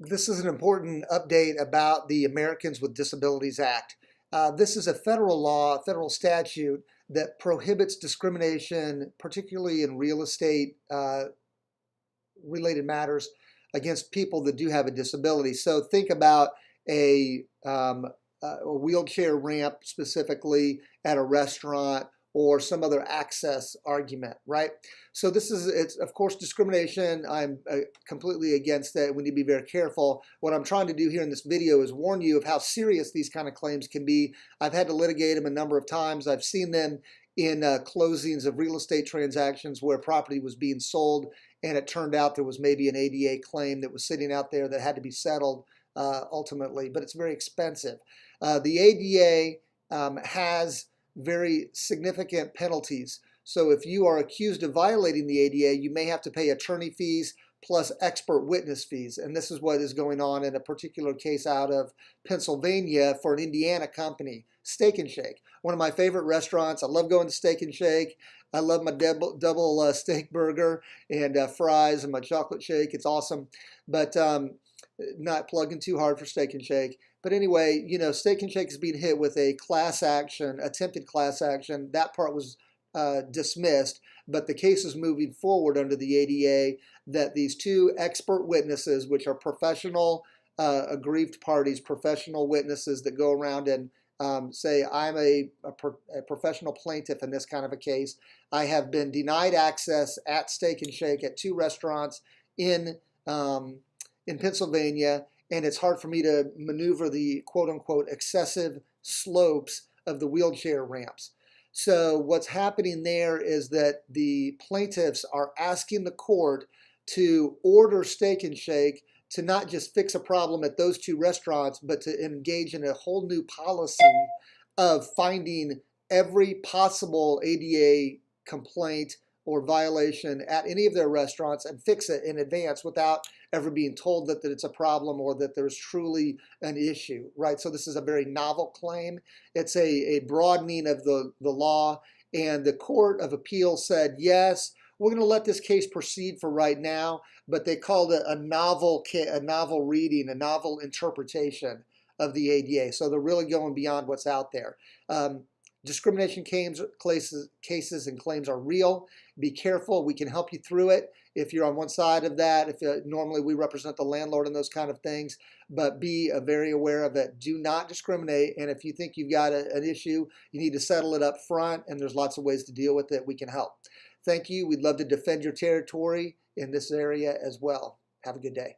This is an important update about the Americans with Disabilities Act. This is a federal law, a federal statute that prohibits discrimination, particularly in real estate related matters, against people that do have a disability. So think about a wheelchair ramp specifically at a restaurant or some other access argument, right? So it's of course discrimination. I'm completely against that. We need to be very careful. What I'm trying to do here in this video is warn you of how serious these kind of claims can be. I've had to litigate them a number of times. I've seen them in closings of real estate transactions where property was being sold and it turned out there was maybe an ADA claim that was sitting out there that had to be settled ultimately, but it's very expensive. The ADA has very significant penalties. So if you are accused of violating the ADA, you may have to pay attorney fees plus expert witness fees. And this is what is going on in a particular case out of Pennsylvania for an Indiana company, Steak and Shake. One of my favorite restaurants. I love going to Steak and Shake. I love my double steak burger and fries and my chocolate shake. It's awesome. But not plugging too hard for Steak and Shake. But anyway, you know, Steak and Shake is being hit with a class action, attempted class action. That part was dismissed, but the case is moving forward under the ADA that these two expert witnesses, which are professional aggrieved parties, professional witnesses that go around and say, I'm a professional plaintiff in this kind of a case. I have been denied access at Steak and Shake at two restaurants in Pennsylvania, and it's hard for me to maneuver the quote-unquote excessive slopes of the wheelchair ramps. So what's happening there is that the plaintiffs are asking the court to order Steak and Shake to not just fix a problem at those two restaurants, but to engage in a whole new policy of finding every possible ADA complaint or violation at any of their restaurants and fix it in advance without ever being told that it's a problem or that there's truly an issue, right? So this is a very novel claim. It's a broadening of the law, and the Court of Appeal said, yes, we're going to let this case proceed for right now, but they called it a novel reading, a novel interpretation of the ADA. So they're really going beyond what's out there. Discrimination cases and claims are real. Be careful. We can help you through it if you're on one side of that. If normally we represent the landlord and those kind of things, but be very aware of it. Do not discriminate. And if you think you've got an issue, you need to settle it up front, and there's lots of ways to deal with it. We can help. Thank you. We'd love to defend your territory in this area as well. Have a good day.